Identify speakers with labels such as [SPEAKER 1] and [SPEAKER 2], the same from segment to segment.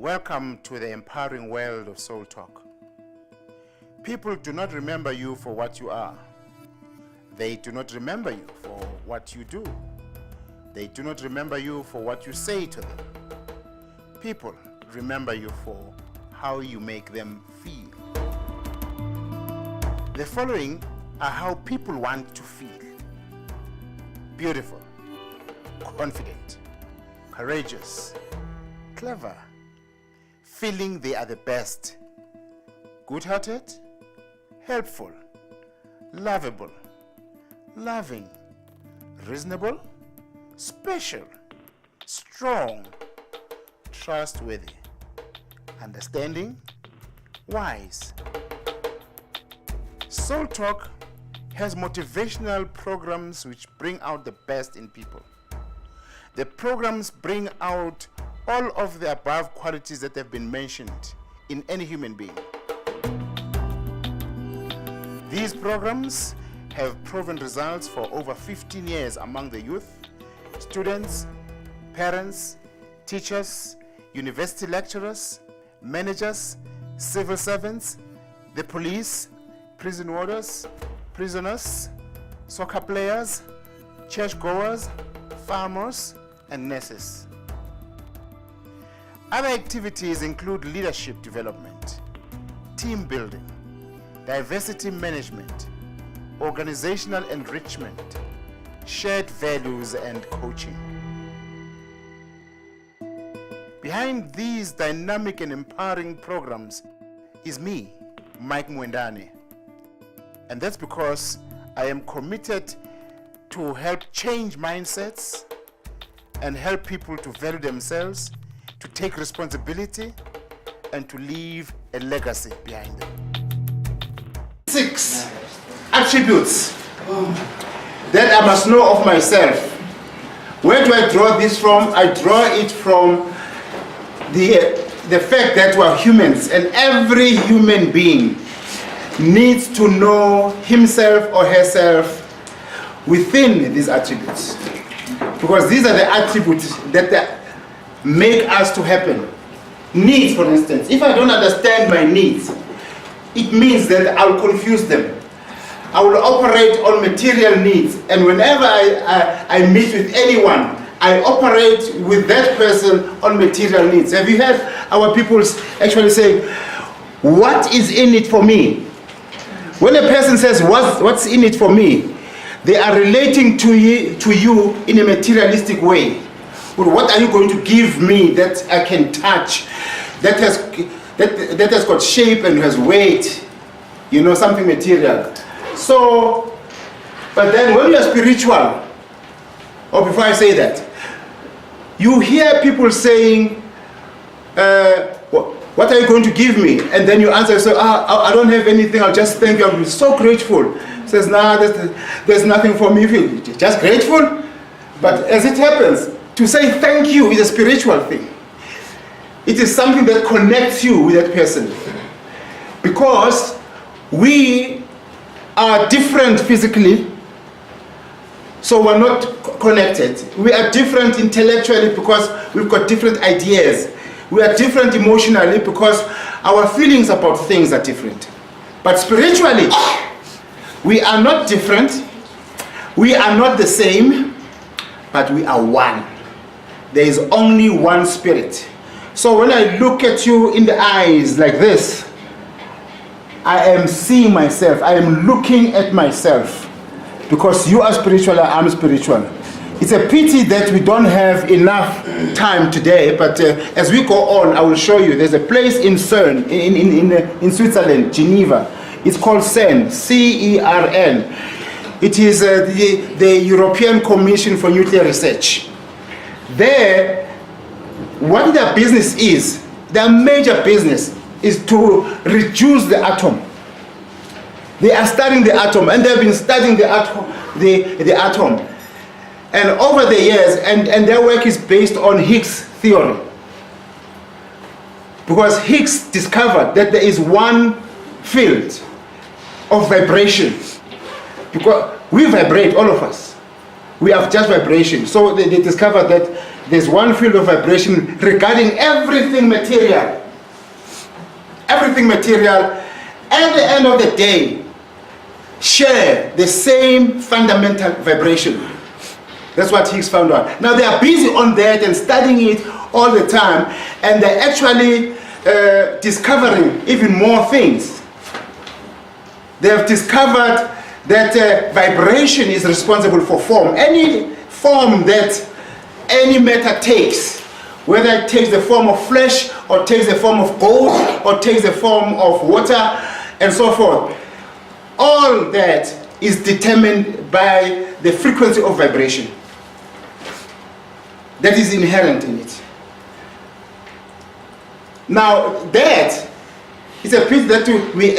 [SPEAKER 1] Welcome to the empowering world of Soultalk. People do not remember you for what you are. They do not remember you for what you do. They do not remember you for what you say to them. People remember you for how you make them feel. The following are how people want to feel: beautiful, confident, courageous, clever, feeling they are the best, good-hearted, helpful, lovable, loving, reasonable, special, strong, trustworthy, understanding, wise. Soultalk has motivational programs which bring out the best in people. The programs bring out all of the above qualities that have been mentioned in any human being. These programs have proven results for over 15 years among the youth, students, parents, teachers, university lecturers, managers, civil servants, the police, prison warders, prisoners, soccer players, churchgoers, farmers, and nurses. Other activities include leadership development, team building, diversity management, organizational enrichment, shared values, and coaching. Behind these dynamic and empowering programs is me, Mike Mwendane. And that's because I am committed to help change mindsets and help people to value themselves, to take responsibility, and to leave a legacy behind them. 6 attributes that I must know of myself. Where do I draw this from? I draw it from the fact that we are humans, and every human being needs to know himself or herself within these attributes, because these are the attributes that make us to happen. Needs, for instance. If I don't understand my needs, it means that I'll confuse them. I will operate on material needs, and whenever I meet with anyone, I operate with that person on material needs. Have you heard our people actually say, what is in it for me? When a person says, what's in it for me, they are relating to you in a materialistic way. Well, what are you going to give me that I can touch, that has got shape and has weight, something material. So, but then when you are spiritual, or before I say that, you hear people saying, what are you going to give me? And then you answer, so I don't have anything, I'll just thank you, I'm so grateful. Says, nah, there's nothing for me, just grateful. But as it happens, to say thank you is a spiritual thing. It is something that connects you with that person. Because we are different physically, so we're not connected. We are different intellectually because we've got different ideas. We are different emotionally because our feelings about things are different. But spiritually, we are not different, we are not the same, but we are one. There is only one spirit. So when I look at you in the eyes like this, I am seeing myself, I am looking at myself, because you are spiritual, I am spiritual. It's a pity that we don't have enough time today, but as we go on, I will show you. There's a place in CERN, in Switzerland, Geneva. It's called CERN, C-E-R-N. It is the European Commission for Nuclear Research. There, what their business is, their major business is to reduce the atom. They are studying the atom, and they've been studying the atom. And over the years, and their work is based on Higgs theory. Because Higgs discovered that there is one field of vibration. Because we vibrate, all of us. we have just vibration. So they discovered that there's one field of vibration regarding everything material. Everything material, at the end of the day, share the same fundamental vibration. That's what Higgs found out. Now they are busy on that and studying it all the time, and they're actually discovering even more things. They have discovered that vibration is responsible for form. Any form that any matter takes, whether it takes the form of flesh, or takes the form of gold, or takes the form of water, and so forth, all that is determined by the frequency of vibration that is inherent in it. Now that is a piece that we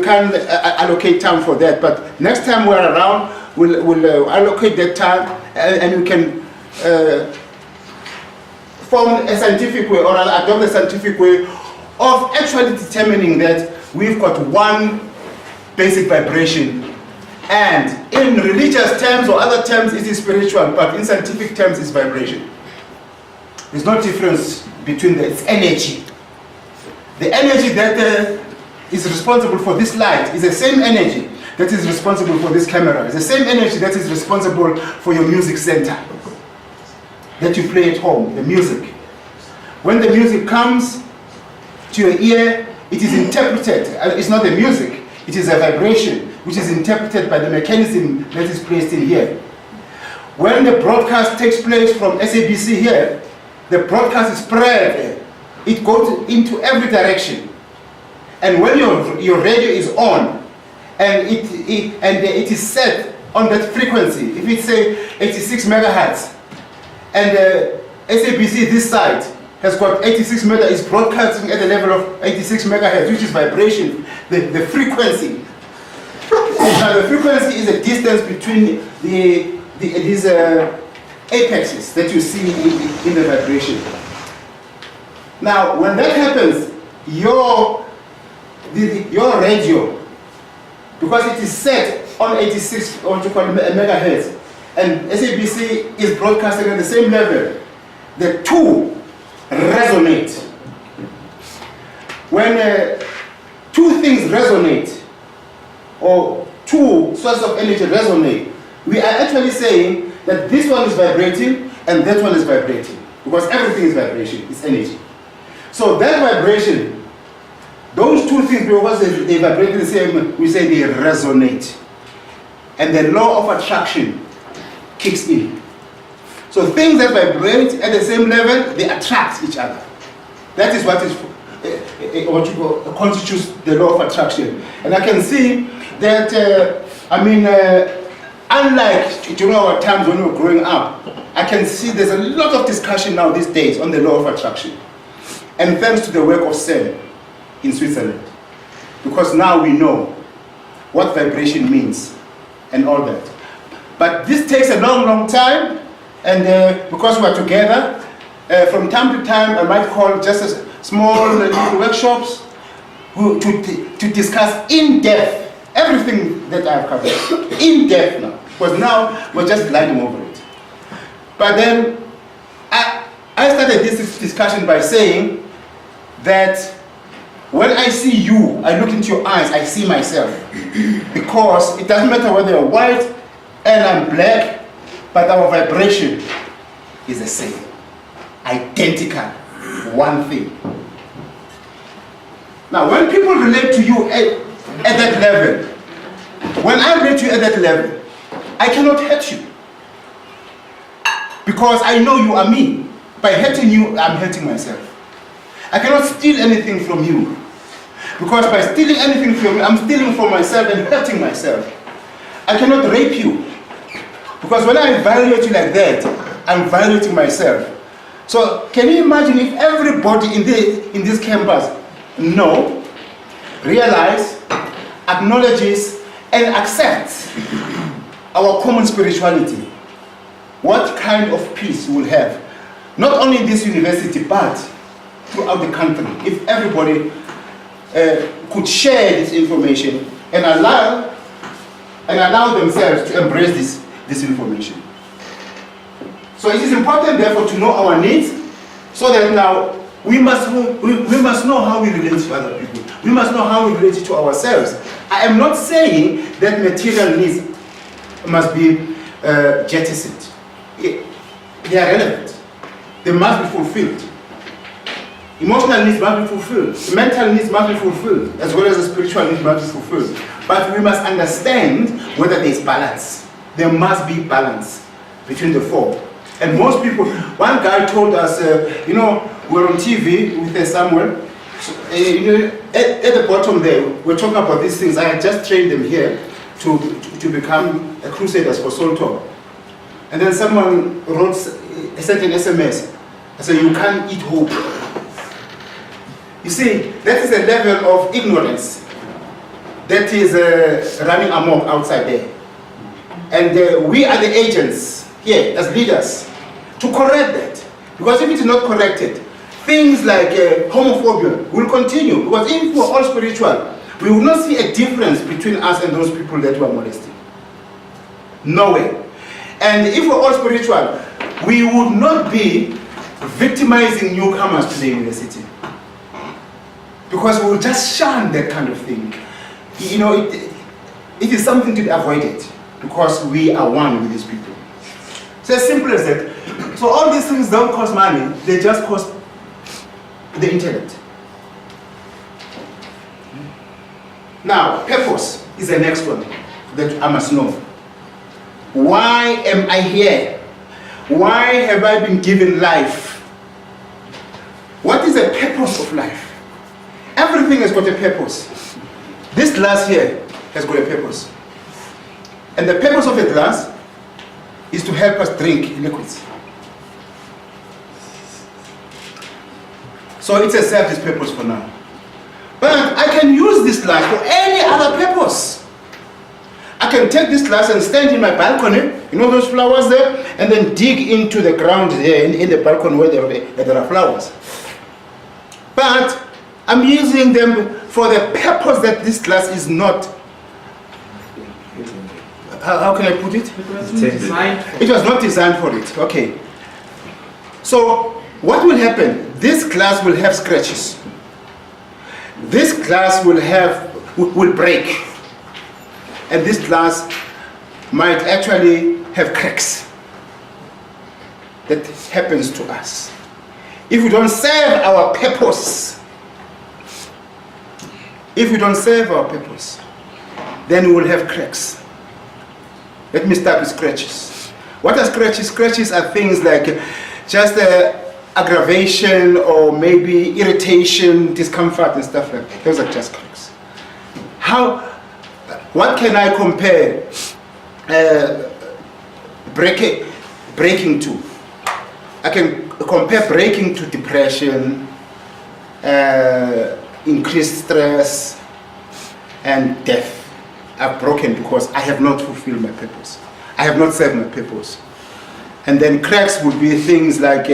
[SPEAKER 1] can't allocate time for that, but next time we're around, we'll allocate that time, and we can form a scientific way, or adopt a scientific way of actually determining that we've got one basic vibration, and in religious terms or other terms it is spiritual, but in scientific terms it's vibration. There's no difference between it's energy. The energy that is responsible for this light is the same energy that is responsible for this camera. It's the same energy that is responsible for your music center that you play at home, the music. When the music comes to your ear, it is interpreted. It's not the music, it is a vibration which is interpreted by the mechanism that is placed in here. When the broadcast takes place from SABC here, the broadcast is spread. It goes into every direction. And when your radio is on, and it is set on that frequency, if it's say 86 megahertz, and SABC this side has got 86 megahertz, is broadcasting at the level of 86 megahertz, which is vibration, the frequency. Now the frequency is the distance between these apexes that you see in the vibration. Now when that happens, your radio, because it is set on 86 what you call megahertz, and SABC is broadcasting at the same level, the two resonate. When two things resonate, or two sources of energy resonate, we are actually saying that this one is vibrating and that one is vibrating, because everything is vibration, it's energy. So that vibration, those two things, because they vibrate the same, we say they resonate, and the law of attraction kicks in. So things that vibrate at the same level, they attract each other. That is what constitutes the law of attraction. And I can see that, unlike during our times when we were growing up, I can see there's a lot of discussion now these days on the law of attraction. And thanks to the work of Sam in Switzerland. Because now we know what vibration means and all that. But this takes a long, long time, and because we are together, from time to time I might call just a small little workshops to discuss in depth everything that I have covered. In depth now, because now we're just gliding over it. But then I started this discussion by saying that when I see you, I look into your eyes, I see myself. Because it doesn't matter whether you're white and I'm black, but our vibration is the same. Identical. One thing. Now, when people relate to you at that level, when I relate to you at that level, I cannot hurt you. Because I know you are me. By hurting you, I'm hurting myself. I cannot steal anything from you. Because by stealing anything from you, I'm stealing from myself and hurting myself. I cannot rape you. Because when I evaluate you like that, I'm violating myself. So can you imagine if everybody in this campus realize, acknowledges, and accepts our common spirituality, what kind of peace we will have, not only in this university, but throughout the country, if everybody could share this information and allow themselves to embrace this information. So it is important, therefore, to know our needs, so that now we must know how we relate to other people. We must know how we relate to ourselves. I am not saying that material needs must be jettisoned. They are relevant. They must be fulfilled. Emotional needs must be fulfilled. Mental needs must be fulfilled, as well as the spiritual needs must be fulfilled. But we must understand whether there is balance. There must be balance between the four. And most people, one guy told us, we're on TV with Samuel. So, at the bottom there, we're talking about these things. I had just trained them here to become crusaders for Soultalk. And then someone sent an SMS. I said, you can't eat hope. You see, that is a level of ignorance that is running amok outside there. And we are the agents here as leaders to correct that. Because if it is not corrected, things like homophobia will continue. Because if we're all spiritual, we will not see a difference between us and those people that were molested. No way. And if we're all spiritual, we would not be victimizing newcomers to the university. Because we will just shun that kind of thing. It is something to be avoided, because we are one with these people. So as simple as that. So all these things don't cost money, they just cost the intellect. Now, purpose is the next one that I must know. Why am I here? Why have I been given life? What is the purpose of life? Everything has got a purpose. This glass here has got a purpose. And the purpose of the glass is to help us drink liquids. So it's a selfish purpose for now. But I can use this glass for any other purpose. I can take this glass and stand in my balcony, those flowers there, and then dig into the ground there in the balcony where there are flowers. But I'm using them for the purpose that this glass is not. How can I put it? It was not designed for it. Okay. So what will happen? This glass will have scratches. This glass will break. And this glass might actually have cracks. That happens to us. If we don't serve our purpose, then we will have cracks. Let me start with scratches. What are scratches? Scratches are things like just aggravation or maybe irritation, discomfort and stuff like that. Those are just cracks. What can I compare breaking to? I can compare breaking to depression, increased stress, and death. I've broken because I have not fulfilled my purpose. I have not served my purpose. And then cracks would be things like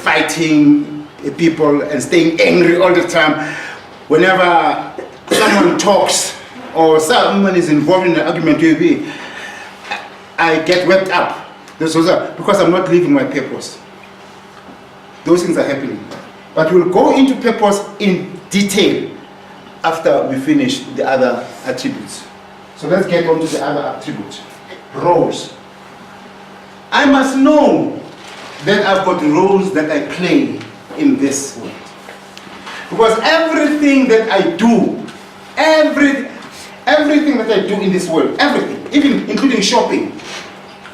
[SPEAKER 1] fighting people and staying angry all the time. Whenever someone talks or someone is involved in an argument with me, I get worked up. Because I'm not living my purpose. Those things are happening. But we'll go into purpose in detail after we finish the other attributes. So let's get on to the other attributes. Roles. I must know that I've got roles that I play in this world. Because everything that I do, everything that I do in this world, everything, even including shopping,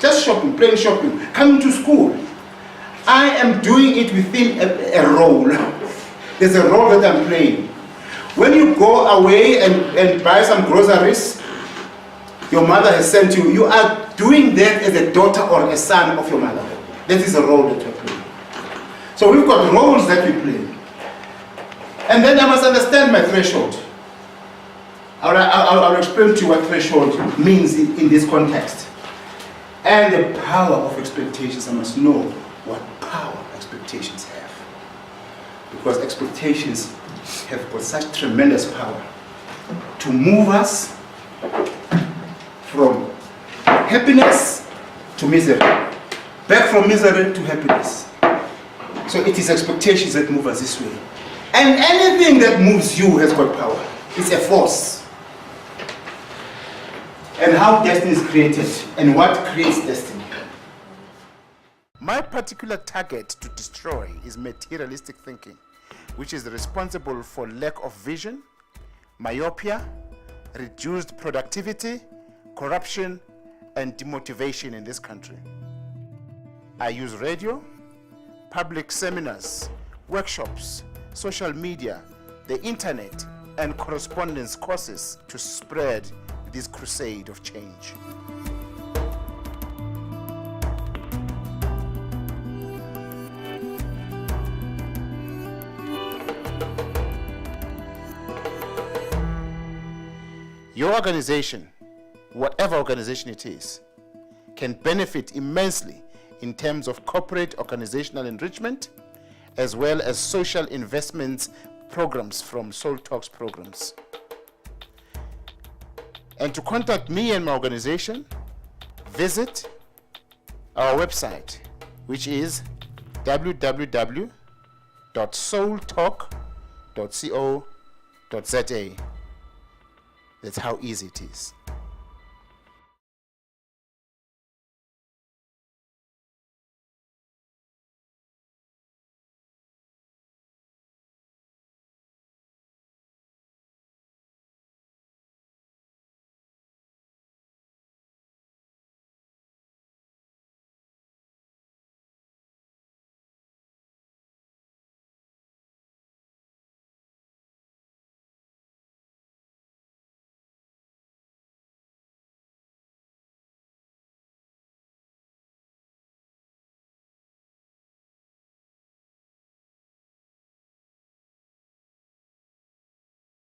[SPEAKER 1] just shopping, plain shopping, coming to school, I am doing it within a role. There's a role that I'm playing. When you go away and buy some groceries, your mother has sent you, you are doing that as a daughter or a son of your mother. That is a role that you're playing. So we've got roles that we play. And then I must understand my threshold. I'll explain to you what threshold means in this context. And the power of expectations, I must know what power expectations have. Because expectations have got such tremendous power to move us from happiness to misery, back from misery to happiness. So it is expectations that move us this way. And anything that moves you has got power. It's a force. And how destiny is created and what creates destiny. My particular target to destroy is materialistic thinking, which is responsible for lack of vision, myopia, reduced productivity, corruption, and demotivation in this country. I use radio, public seminars, workshops, social media, the internet, and correspondence courses to spread this crusade of change. Your organization, whatever organization it is, can benefit immensely in terms of corporate organizational enrichment, as well as social investments programs from Soultalk's programs. And to contact me and my organization, visit our website, which is www.soultalk.co.za. That's how easy it is.